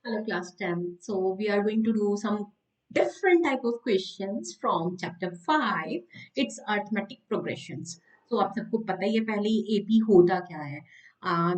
Hello, class 10. So, we are going to do some different type of questions from chapter 5. It's arithmetic progressions. So, आप सबको पता ही है पहले AP होता क्या है.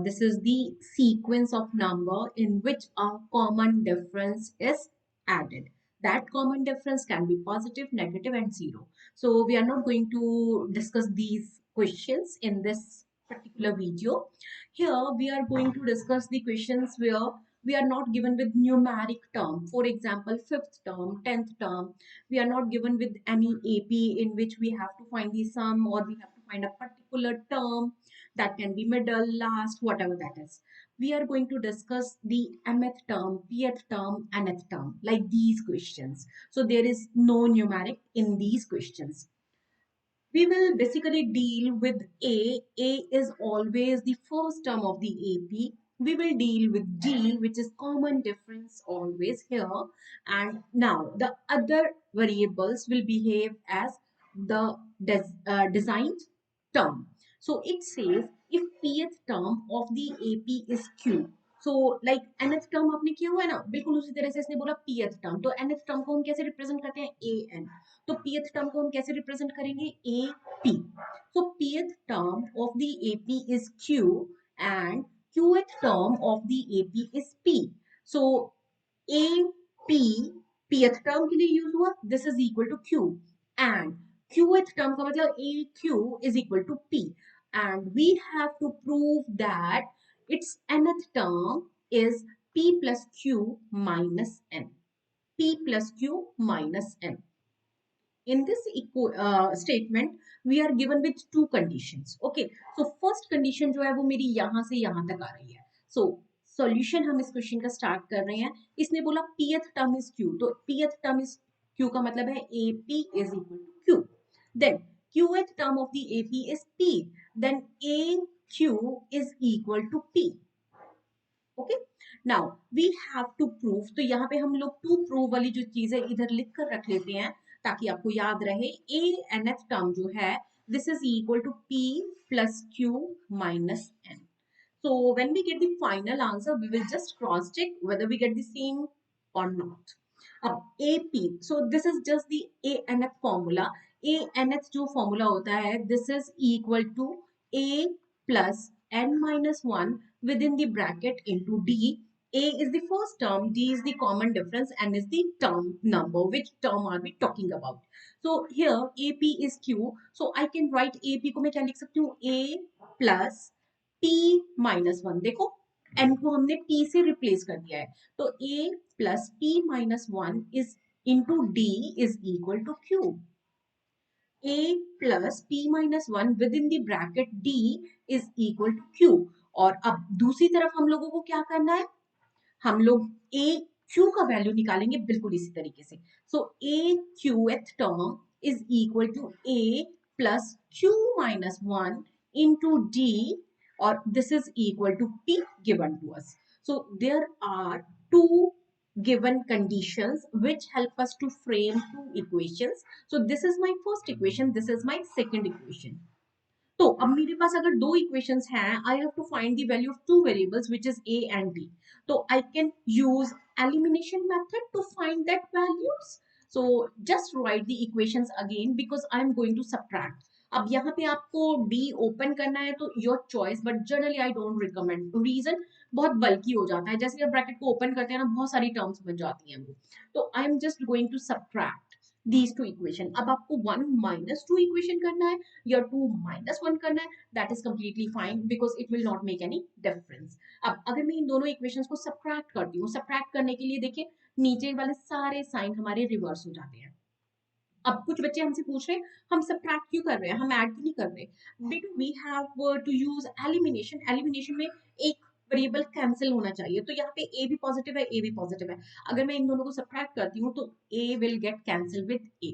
This is the sequence of number in which a common difference is added. That common difference can be positive, negative, and zero. So, we are not going to discuss these questions in this particular video. Here, we are going to discuss the questions where we are not given with numeric term. For example, fifth term, 10th term, we are not given with any AP in which we have to find the sum or we have to find a particular term that can be middle, last, whatever that is. We are going to discuss the mth term, pth term, nth term, like these questions. So there is no numeric in these questions. We will basically deal with A. A is always the first term of the AP. We will deal with D, which is common difference always here. And now the other variables will behave as the designed term. So it says if pth term of the AP is Q. So like nth term आपने किया हुआ है ना, बिल्कुल उसी तरह से इसने बोला pth टर्म. तो nth टर्म को हम कैसे रिप्रेजेंट करते हैं? an. तो pth टर्म को हम कैसे रिप्रेजेंट करेंगे? ap. So pth term of the ap is q and qth term of the ap is p. So ap pth term के लिए यूज हुआ, this is equal to q, and qth term का मतलब aq is equal to p, and we have to prove that its nth term is p plus q minus n. p plus q minus n. In this statement we are given with two conditions. Okay, so first condition जो है वो मेरी यहाँ से यहाँ तक आ रही है. So सॉल्यूशन हम इस क्वेश्चन का स्टार्ट कर रहे हैं. इसने बोला pth टर्म इज q, तो pth टर्म इज q का मतलब है ap is equal to q. Then qth term of the ap is p, then aq is equal to p. Okay, now we have to prove. तो यहाँ पे हम लोग to prove वाली जो चीज है इधर लिख कर रख लेते हैं ताकि आपको याद रहे. ए एन एफ टर्म जो है this is equal to p plus Q minus n. So when we get the final answer, we will just cross check whether we get the same or not. अब AP, so this is just the ANF formula. ANF जो formula होता है, this is equal to A plus n minus 1 within the bracket into D. A is the first term, D is the common difference, N is the term number. Which term are we talking about? So here AP is Q. So I can write AP को मैं क्या लिख सकती हूँ? A plus p minus one. देखो n को हमने p से रिप्लेस कर दिया है, तो a plus p minus one is into d is equal to q. a plus p minus one with in the bracket d is equal to q. और अब दूसरी तरफ हम लोगों को क्या करना है? हम लोग a q का वैल्यू निकालेंगे बिल्कुल इसी तरीके से. So a qth term is equal to a plus q minus one into d, or this is equal to p given to us. So there are two given conditions which help us to frame two equations. So this is my first equation, this is my second equation. तो अब मेरे पास अगर दो equations हैं, I have to find the value of two variables which is a and b. तो I can use elimination method to find that values. So just write the equations again because I am going to subtract. अब यहाँ पे आपको d open करना है तो your choice, but generally I don't recommend. Reason बहुत बल्कि हो जाता है, जैसे आप ब्रैकेट को ओपन करते हैं ना बहुत सारी टर्म्स बन जाती हैं वो. तो I am just going to subtract these two equation. अब आपको 1 minus 2 equation करना है या 2 minus 1 करना है, that is completely fine because it will not make any difference. अब अगर मैं इन दोनों equations को subtract करती हूँ, subtract करने के लिए देखिए नीचे वाले सारे साइन हमारे रिवर्स हो जाते हैं. अब कुछ बच्चे हमसे पूछ रहे हैं हम सब्ट्रैक्ट क्यों कर रहे हैं, हम ऐड क्यों नहीं कर रहे? बेटा we have to use elimination. Elimination में एक वेरिएबल कैंसिल होना चाहिए, तो यहाँ पे ए भी पॉजिटिव है, ए भी पॉजिटिव है. अगर मैं इन दोनों को सब्ट्रैक्ट करती हूँ तो A will get cancel with A.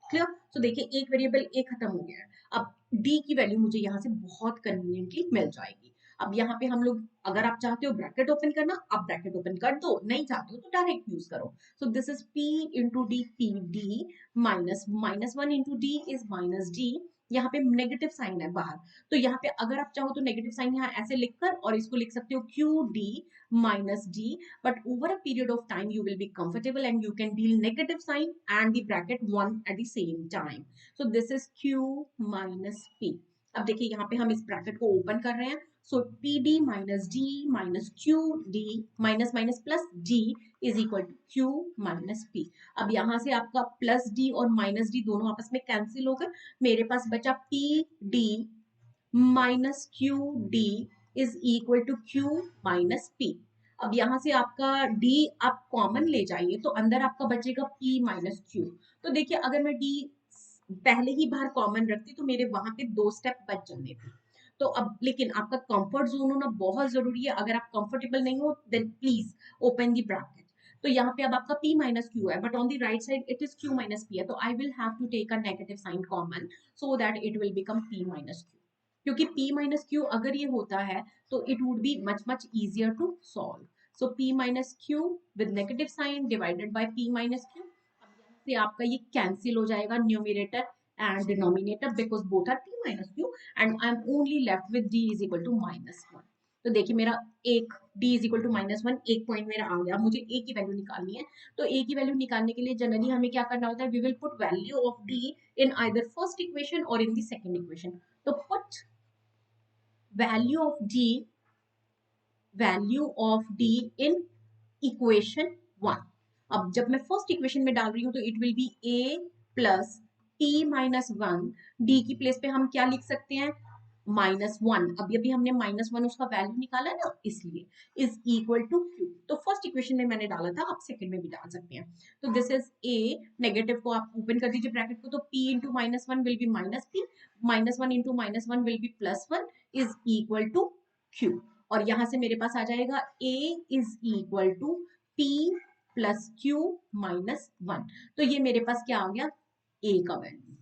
Clear? तो देखिए एक वेरिएबल ए खत्म हो गया है. अब डी की वैल्यू मुझे यहाँ से बहुत कन्वीनियंटली मिल जाएगी. अब यहाँ पे हम लोग, अगर आप चाहते हो ब्रैकेट ओपन करना, आप ब्रैकेट ओपन कर दो, नहीं चाहते हो तो डायरेक्ट यूज करो. सो this is p into d, p d minus minus 1 into d is minus d, यहाँ पे नेगेटिव साइन है बाहर, तो यहाँ पे अगर आप चाहो तो नेगेटिव साइन यहाँ ऐसे लिखकर और इसको लिख सकते हो q D minus d, but over a period of time you will be comfortable and you can deal negative sign and the bracket one at the same time. So this is q minus P. अब देखिए यहाँ पे हम इस bracket को open कर रहे हैं, so P D minus D minus Q D minus minus plus D is equal to Q minus P. अब यहाँ से आपका प्लस डी और माइनस डी दोनों आपस में कैंसिल हो गए, मेरे पास बचा P D minus Q D is equal to Q minus P. अब यहाँ से आपका d आप कॉमन ले जाइए तो अंदर आपका बचेगा p माइनस क्यू। तो देखिए अगर मैं d पहले ही बाहर कॉमन रखती तो मेरे वहां पे 2 स्टेप बच जाने थे। तो अब लेकिन आपका कंफर्ट जोन होना बहुत जरूरी है, अगर आप कंफर्टेबल नहीं हो then please open the bracket. तो यहाँ पे अब आपका p माइनस क्यू है, but on the right side it is q minus p है, तो I will have to take a negative sign common so that it will become p minus q. क्योंकि p minus q अगर ये होता है तो it would be much much easier to solve. So p minus q with negative sign divided by p minus q. अब यहाँ से आपका ये कैंसिल हो जाएगा numerator and denominator because both are p minus q and I am only left with d is equal to minus one. तो देखिए मेरा एक d is equal to minus one, एक पॉइंट मेरा आ गया, मुझे a की वैल्यू निकालनी है। तो a की वैल्यू निकालने के लिए जनरली हमें क्या करना होता है, we will put value of d in either first equation और इन द सेकंड इक्वेशन। तो put value of d in equation 1। अब जब मैं फर्स्ट इक्वेशन में डाल रही हूं तो it will be a plus p minus one. D की प्लेस पे हम क्या लिख सकते हैं, माइनस वन। अभी अभी हमने माइनस वन उसका वैल्यू निकाला ना, इसलिए इज इक्वल टू क्यू। तो फर्स्ट इक्वेशन में मैंने डाला था, आप सेकंड में भी डाल सकते हैं। तो दिस इज a, नेगेटिव को आप ओपन कर दीजिए ब्रैकेट को, तो p into minus one will be minus p, minus one into minus one will be plus one is equal to q. और यहां से मेरे पास आ जाएगा a is equal to p plus Q minus one. तो ये मेरे पास क्या आ गया, a का वैल्यू।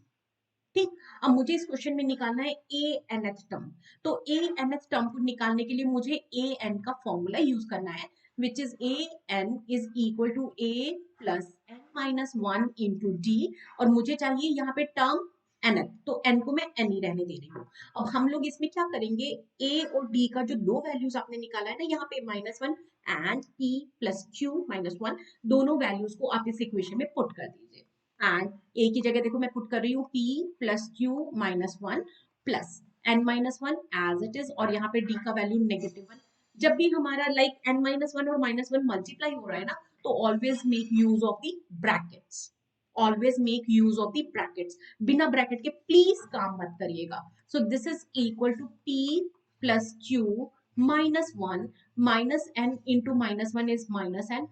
ठीक, अब मुझे इस क्वेश्चन में निकालना है a nth टर्म। तो a nth टर्म को निकालने के लिए मुझे a n का फॉर्मूला यूज करना है, which is a n is equal to a plus n minus one into D. और मुझे चाहिए यहाँ पे टर्म nth, तो n को मैं n ही रहने दे रही हूँ। अब हम लोग इसमें क्या करेंगे, a और d का जो दो वैल्यूज आपने निकाला है ना यहाँ पे minus one and p plus Q minus one, दोनों वैल्यूज को आप इस इक्वेशन में पुट कर दीजिए। एंड a की जगह देखो मैं पुट कर रही हूँ p plus Q minus one plus n minus one as it is, और यहाँ पे d का वैल्यू नेगेटिव वन। जब भी हमारा लाइक n माइनस वन और माइनस वन मल्टीप्लाई हो रहा है ना, तो always make use of the brackets, always make use of the brackets. बिना ब्रैकेट के प्लीज काम मत करिएगा। So this is equal to p plus Q minus one minus n into minus one is minus n,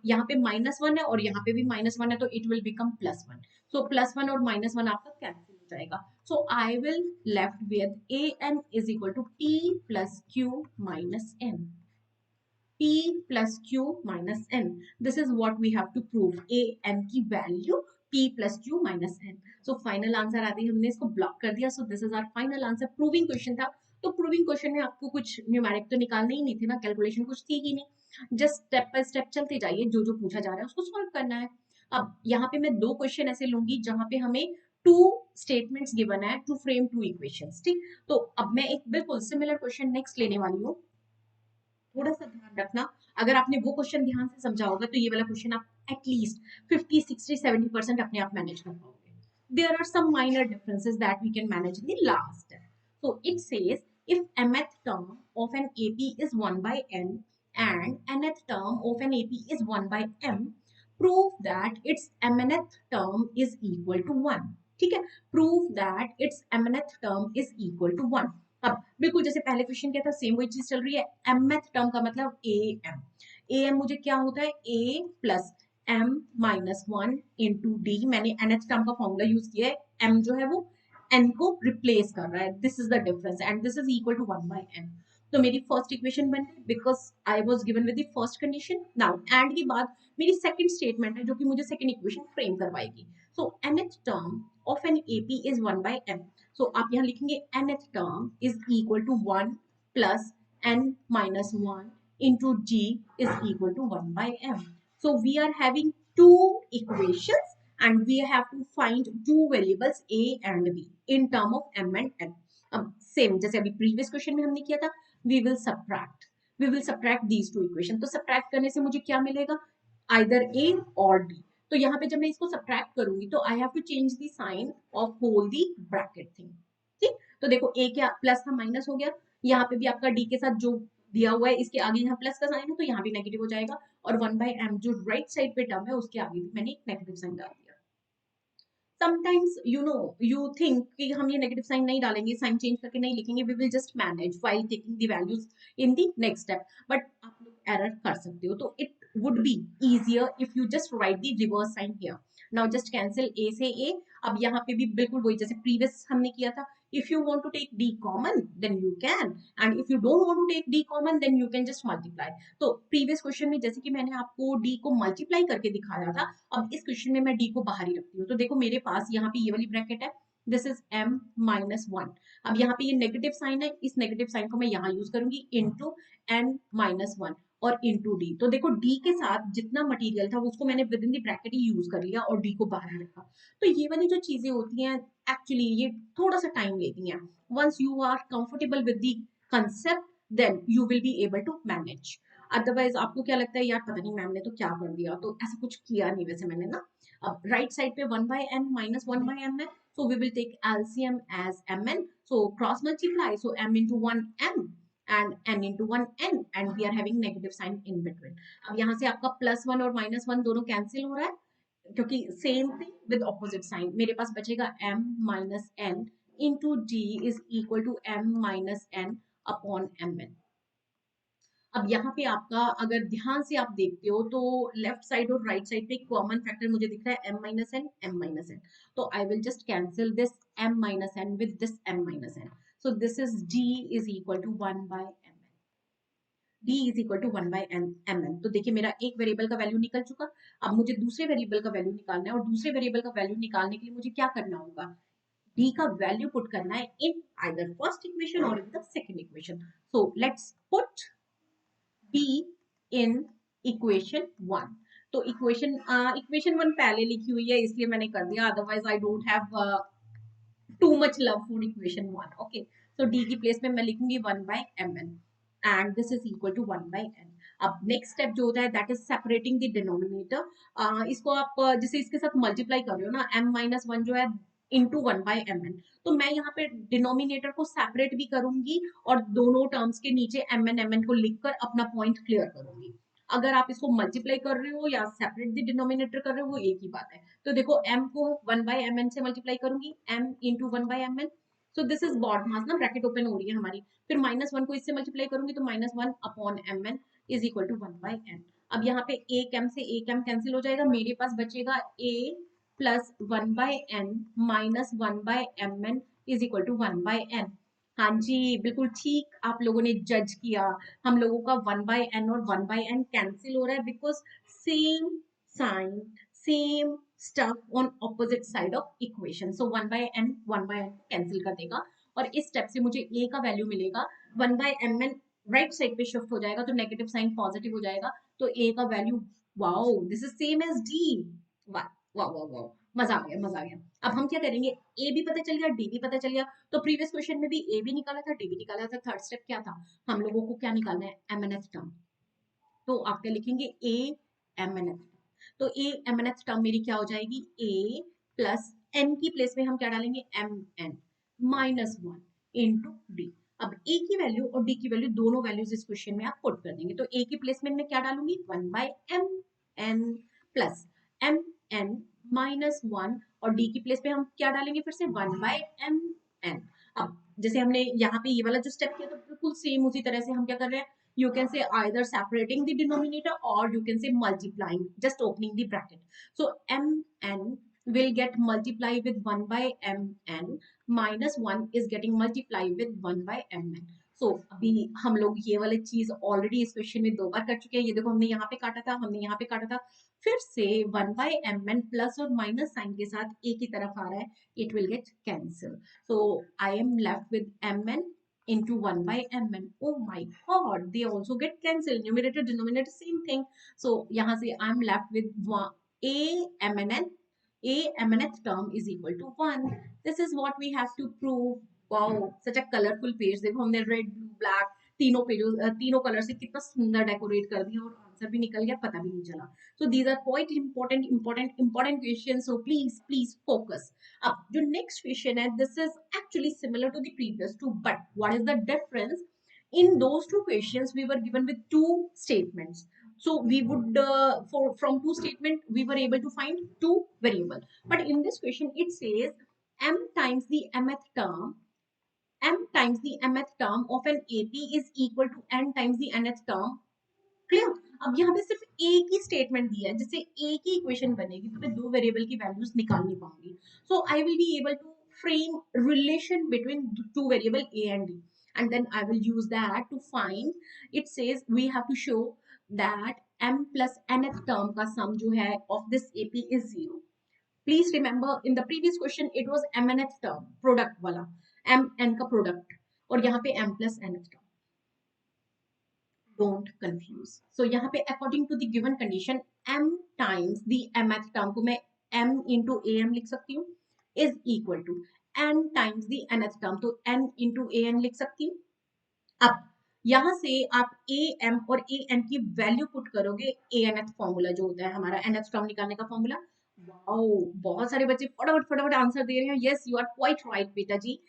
यहाँ पे minus one है और यहाँ पे भी माइनस वन है, तो it will become plus one. So plus one और माइनस वन आपका कैंसिल हो जाएगा। So I will left with a n is equal to p plus Q minus n, p plus q minus n। This is what we have to prove, a n की value p plus q minus n। So final answer आते ही हमने इसको block कर दिया। So this is our final answer। Proving question था, तो proving question में आपको कुछ न्यूमेरिक तो निकालने ही नहीं थे ना, कैलकुलेशन कुछ थी ही नहीं, जस्ट स्टेप बाय स्टेप चलते जाइए, जो जो पूछा जा रहा है उसको सॉल्व करना है। अब यहाँ पे मैं दो क्वेश्चन ऐसे लूंगी जहां पे हमें टू स्टेटमेंट्स गिवन है टू फ्रेम टू इक्वेशंस। ठीक, तो अब मैं एक बिल्कुल सिमिलर क्वेश्चन नेक्स्ट लेने वाली हूँ। थोड़ा सा ध्यान रखना, अगर आपने वो क्वेश्चन ध्यान से समझा होगा तो ये वाला क्वेश्चन आप एटलीस्ट 50, 60, 70% अपने आप मैनेज कर पाओगे। There are some minor differences that we can manage in the last step. So it says if mth term of an AP is 1 by n and nth term of an AP is 1 by m, prove that its mnth term is equal to 1। ठीक है, prove that its mnth term is equal to 1। अब बिल्कुल जैसे पहले question क्या था, same वही चीज चल रही है। mth टर्म का मतलब am मुझे क्या होता है, a plus m minus one into D. मैंने nth टर्म का फॉर्मूला यूज किया है, m जो है वो n को रिप्लेस कर रहा है, this is the difference and this is equal to 1 by n। तो मेरी फर्स्ट इक्वेशन बन गई because I was given with the first condition. Now and के बाद मेरी सेकंड स्टेटमेंट है जो कि मुझे सेकंड इक्वेशन फ्रेम करवाएगी। So nth term of an AP is 1 by m। So आप यहाँ लिखेंगे nth term is equal to 1 plus n minus one into g is equal to 1 by m। So we are having two equations and we have to find two variables a and b in term of m and n. अब same जैसे अभी previous question में हमने किया था, we will subtract these two equation. तो subtract करने से मुझे क्या मिलेगा, आइदर ए और डी. तो यहाँ पे जब मैं इसको सब्ट्रैक्ट करूंगी तो I have to change the sign of whole the bracket thing. ठीक, तो देखो ए क्या प्लस था माइनस हो गया, यहाँ पे भी आपका डी के साथ जो दिया हुआ है इसके आगे यहाँ प्लस का साइन है तो यहाँ भी नेगेटिव हो जाएगा, और 1/m जो राइट साइड पे टर्म है उसके आगे भी मैंने एक नेगेटिव साइन डाल दिया. समटाइम्स यू थिंक कि हम ये नेगेटिव साइन नहीं डालेंगे, साइन चेंज करके नहीं लिखेंगे, we will just manage while taking the values in the next step. But आप लोग एरर कर सकते हो, तो it would be easier if you just write the reverse sign here. Now just cancel a से a. अब यहाँ पे भी बिल्कुल वही जैसे प्रीवियस हमने किया था. If you want to take d common, then you can, and if you don't want to take d common, then you can just multiply. तो प्रीवियस क्वेश्चन में जैसे कि मैंने आपको d को मल्टीप्लाई करके दिखाया था, अब इस क्वेश्चन में मैं d को बाहर ही रखती हूँ. तो देखो मेरे पास यहाँ पे ये वाली ब्रैकेट है, दिस इज m माइनस 1. अब यहाँ पे ये नेगेटिव साइन है, इस नेगेटिव साइन को मैं यहाँ यूज करूंगी इंटू n माइनस 1 और इंटू डी. तो देखो डी के साथ जितना मटेरियल था उसको मैंने with in the bracket he use कर लिया और डी को बाहर रखा. तो ये वाली जो चीजें होती हैं एक्चुअली ये थोड़ा सा टाइम लेती हैं. Once you are comfortable with the concept then you will be able to manage. Otherwise आपको क्या लगता है यार पता नहीं मैम ने तो क्या कर दिया, तो ऐसा कुछ किया नहीं वैसे मैंने ना. अब राइट साइड पे 1/n माइनस 1/m है, so we will take LCM as mn, so cross multiply, so m into 1m and n into 1n, and we are having negative sign in between. अब यहाँ से आपका +1 और -1 दोनों cancel हो रहा है क्योंकि same thing with opposite sign. मेरे पास बचेगा m minus n into d is equal to m minus n upon mn. अब यहाँ पे आपका अगर ध्यान से आप देखते हो तो लेफ्ट साइड और राइट साइड पे एक कॉमन फैक्टर मुझे दिख रहा है m minus n m minus n. तो I will just cancel this m minus n with this m minus n. So this is d is equal to 1/m. d is equal to 1/mn. तो देखिए मेरा एक variable का value निकल चुका. अब मुझे दूसरे वेरिएबल का वैल्यू निकालना है, और दूसरे वेरिएबल का वैल्यू निकालने के लिए मुझे क्या करना होगा, d का वैल्यू पुट करना है इन आइदर फर्स्ट इक्वेशन और in the second equation. So let's put d in equation 1. तो इक्वेशन 1 पहले लिखी हुई है इसलिए मैंने कर दिया, otherwise I don't have too much love for equation 1. Okay, so d की प्लेस में मैं लिखूंगी 1/mn and this is equal to 1/n. अब नेक्स्ट स्टेप जो होता है that is separating the denominator. इसको आप जैसे इसके साथ मल्टीप्लाई कर रहे हो ना, m माइनस 1 जो है इंटू 1/mn, तो मैं यहाँ पे डिनोमिनेटर को सेपरेट भी करूंगी और दोनों टर्म्स के नीचे mn को लिखकर अपना पॉइंट क्लियर करूंगी. अगर आप इसको मल्टीप्लाई कर रहे हो या सेपरेट द डिनोमिनेटर कर रहे हो वो एक ही बात है. तो देखो m को 1/mn से मल्टीप्लाई करूंगी, m into 1/mn. So this is BODMAS ना, ब्रैकेट ओपन हो रही है हमारी. फिर -1 को इससे मल्टीप्लाई करूंगी तो -1 upon mn is equal to 1/n. अब यहाँ पे एक m से एक m कैंसिल हो जाएगा, मेरे पास बचेगा a plus 1/n minus 1/mn is equal to 1/n. हाँ जी बिल्कुल ठीक आप लोगों ने जज किया. हम लोगों का 1/n और 1/n कैंसिल हो रहा है because same sign same stuff on opposite side of equation. So 1/n cancel कर देगा और इस स्टेप से मुझे a का वैल्यू मिलेगा 1/mn. राइट साइड पे शिफ्ट हो जाएगा तो नेगेटिव साइन पॉजिटिव हो जाएगा, तो a का value wow this is same as d. वाह वाह वाह वाह, मजा आ गया मजा आ गया. अब हम क्या करेंगे, ए भी पता चल गया डी भी पता चल गया. तो प्रीवियस क्वेश्चन में भी ए भी निकाला था डी भी निकाला था. थर्ड स्टेप क्या था, हम लोगों को क्या निकालना है, एमएनएफ टर्म. तो आप क्या लिखेंगे, ए एमएनएफ. तो ए एमएनएफ टर्म मेरी क्या हो जाएगी, ए प्लस एन की प्लेस में हम क्या डालेंगे, m n minus 1 into d. अब ए की वैल्यू और डी की वैल्यू दोनों वैल्यूज इस क्वेश्चन में आप पुट कर देंगे. तो ए की प्लेस में मैं क्या डालूंगी, 1/m n plus m n minus 1, और डी की प्लेस पे हम क्या डालेंगे फिर से 1/mn. अब जैसे हमने यहाँ पे ये वाला जो स्टेप किया तो बिल्कुल सेम उसी तरह से हम क्या कर रहे हैं, you can say either separating the denominator or you can say multiplying, just opening the bracket. So mn will get multiplied with 1/mn minus 1 is getting multiplied with 1/mn. So अभी हम लोग ये वाली चीज ऑलरेडी इस question में 2 बार कर चुके हैं. ये देखो हमने यहाँ पे काटा था, हमने यहाँ पे काटा था, फिर से 1/mn प्लस और माइनस साइन के साथ a की तरफ आ रहा है, it will get cancel. So I am left with mn into 1/mn. Oh my god, they also get cancelled. Numerator denominator same thing. So यहाँ से I'm left with a mn a mnth term is equal to 1. This is what we have to prove. Wow, such a colorful page. देखो हमने red blue black तीनों पेजों तीनों colour से कितना सुंदर डेकोरेट कर दिया और आंसर भी निकल गया, पता भी नहीं चला. So these are quite important questions. So please focus. अब जो next question है, this is actually similar to the previous two, but what is the difference? In those two questions, we were given with two statements. So we would from two statement we were able to find two variable. But in this question it says m times the mth term of an AP is equal to n times the nth term. Clear. अब यहाँ पे सिर्फ एक ही statement दिया है, जिससे एक ही equation बनेगी, तो मैं दो वेरिएबल की वैल्यूज निकाल नहीं पाऊंगी. So I will be able to frame relation between two variable a and b, and then I will use that to find. It says we have to show that m plus nth term का sum जो है of this AP is 0. Please remember in the previous question it was mnth term product वाला, m n का product, और यहाँ पे m plus nth term. Don't confuse. So यहाँ पे according to the given condition m times the mth term को मैं m into am लिख सकती हूँ is equal to n times the nth term, तो n into an लिख सकती हूँ. अब यहाँ से आप a m और a n की वैल्यू पुट करोगे, anth फॉर्मूला जो होता है हमारा nth टर्म निकालने का फॉर्मूला. वाओ, बहुत सारे बच्चे फटाफट आंसर दे रहे हैं. Yes, you are quite right बेटा जी.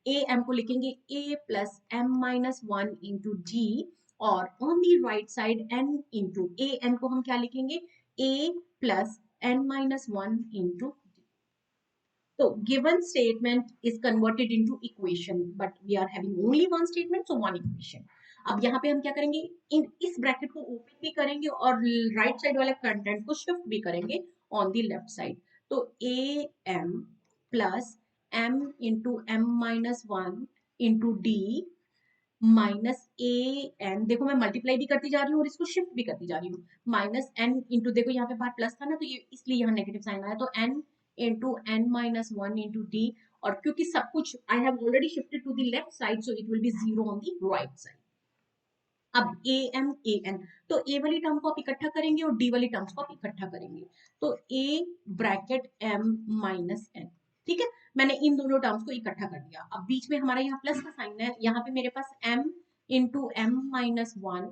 ए एम को लिखेंगे a plus m minus 1 into D, और on the right side n into A N को हम क्या लिखेंगे, a plus n minus 1 into. So given statement is converted into equation, but we are having only one statement, so one equation. अब यहाँ पे हम क्या करेंगे, इस ब्रैकेट को ओपन भी करेंगे और राइट साइड वाले कंटेंट को शिफ्ट भी करेंगे ऑन दी लेफ्ट साइड. तो a m plus m into m minus 1 into d minus a n, देखो मैं मल्टीप्लाई भी करती जा रही हूँ और इसको शिफ्ट भी करती जा रही हूँ, माइनस एन इंटू, देखो यहाँ पे बाहर प्लस था ना, तो ये इसलिए यहाँ नेगेटिव साइन आया, तो n into n minus 1 into D, और क्योंकि सब कुछ I have already shifted to the left side, so it will be 0 on the right side. अब ए एम ए एन, तो ए वाली टर्म को आप इकट्ठा करेंगे और डी वाली टर्म्स को आप इकट्ठा करेंगे, तो A bracket M minus N. ठीक है, मैंने इन दोनों टर्म्स को इकट्ठा कर दिया. अब बीच में हमारा यहाँ प्लस का साइन है, यहाँ पे मेरे पास m into m minus 1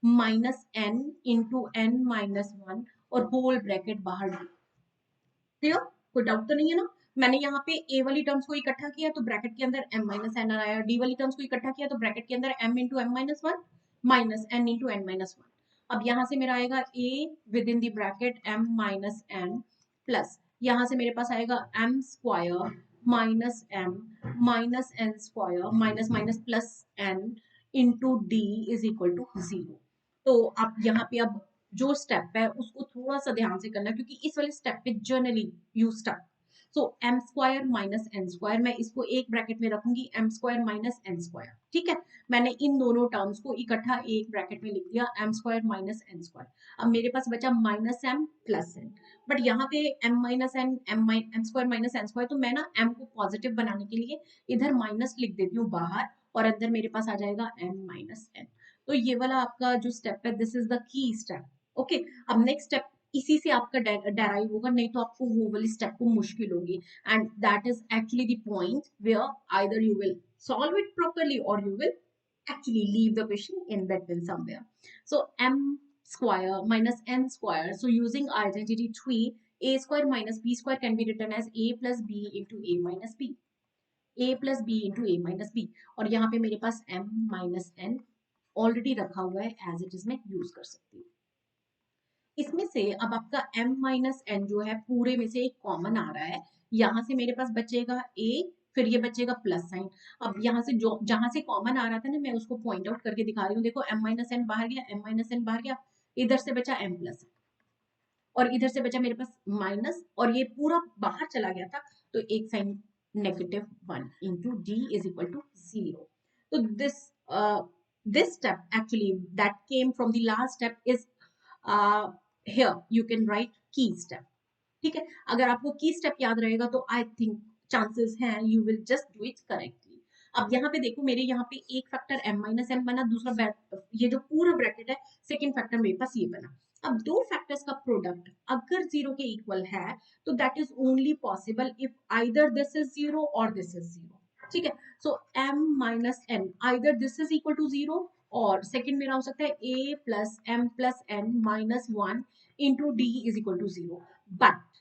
minus n into n minus 1 और होल ब्रैकेट बाहर. क्लियर, कोई डाउट तो नहीं है ना. मैंने यहाँ पे a वाली टर्म्स को इकट्ठा किया तो ब्रैकेट के अंदर m माइनस एन आया, d वाली टर्म्स को इकट्ठा किया तो ब्रैकेट के अंदर m into m minus 1 minus n into n minus 1. अब यहाँ से मेरा आएगा a with in the bracket m minus n plus यहाँ से मेरे पास आएगा m square minus m minus n square minus minus plus n into d is equal to 0. तो आप यहाँ पे अब जो स्टेप है उसको थोड़ा सा ध्यान से करना, क्योंकि इस वाले स्टेप पे generally you stuck. So m square minus n square, मैं इसको एक ब्रैकेट में रखूंगी m square minus n square. ठीक है, मैंने इन दोनों टर्म्स को इकट्ठा एक ब्रैकेट में लिख दिया, m square minus n square. अब मेरे पास बचा minus m plus n, but यहाँ पे m minus n m square minus n square, तो मैं ना एम को पॉजिटिव बनाने के लिए इधर माइनस लिख देती हूँ बाहर, और अंदर मेरे पास आ जाएगा एम माइनस एन. तो ये वाला आपका जो स्टेप है, this is the key step. Okay, अब नेक्स्ट स्टेप इसी से आपका डेराइव होगा, नहीं तो आपको वो वाली स्टेप को मुश्किल होगी, and that is actually the point where either you will solve it properly or you will actually leave the question in between somewhere. So m square minus n square, so using identity 3, a square minus b square can be written as a plus b into a minus b, a plus b into a minus b, और यहाँ पे मेरे पास m minus n already रखा हुआ है, as it is मैं use कर सकती हूँ. इसमें से अब आपका m माइनस एन जो है पूरे में से एक कॉमन आ रहा है, यहाँ से मेरे पास बचेगा a, फिर ये बचेगा प्लस साइन. अब यहाँ से जो जहां से कॉमन आ रहा था ना, मैं उसको पॉइंट आउट करके दिखा रही हूँ. देखो m माइनस एन बाहर गया, m माइनस एन बाहर गया, इधर से बचा m प्लस, और इधर से बचा मेरे पास माइनस, और ये पूरा बाहर चला गया था, तो एक sign negative 1 into d is equal to 0. तो this step actually that came from the last step is here you can write key step. ठीक है, अगर आपको की स्टेप याद रहेगा तो आई थिंक चांसेस हैं you will just do it correctly. अब यहाँ पे देखो, मेरे यहाँ पे एक फैक्टर m माइनस एन बना, दूसरा ये जो पूरा ब्रैकेट है सेकंड फैक्टर मेरे पास ये बना. अब दो फैक्टर्स का प्रोडक्ट अगर जीरो के इक्वल है तो that is only possible if either this is zero और दिस इज जीरो। ठीक है, so m minus n either this is equal to zero और सेकंड मेरा हो सकता है a plus m plus n minus one into d is equal to zero, but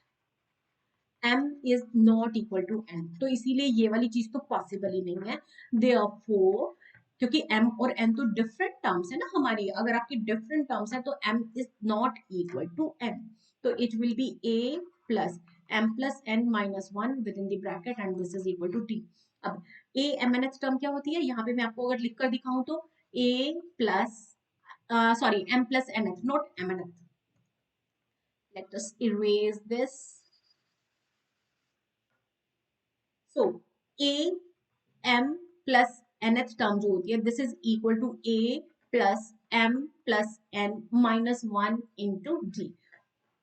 m is not equal to n, तो इसीलिए ये वाली चीज तो पॉसिबल ही नहीं है। देयरफॉर क्योंकि m और n तो डिफरेंट टर्म्स है ना हमारी, अगर आपकी डिफरेंट टर्म्स है तो m is not equal to n, तो it will be a plus m plus n minus one with in the bracket and this is equal to t। अब a mnth टर्म क्या होती है, यहाँ पे मैं आपको अगर लिख कर दिखाऊं तो a plus sorry m plus nth not mnth, let us erase this। so a m plus nth term जो होती है this is equal to a plus m plus n minus one into d।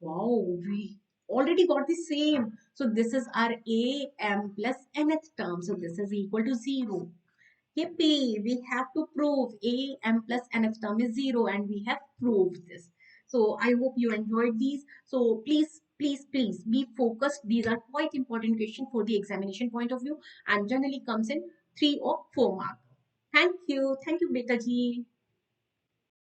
wow, we already got the same, so this is our a m plus nth term, so this is equal to 0। Yippee! We have to prove a m plus nth term is 0 and we have proved this. So I hope you enjoyed these. So please be focused. These are quite important questions for the examination point of view and generally comes in 3 or 4 mark. Thank you. Thank you, Beta ji.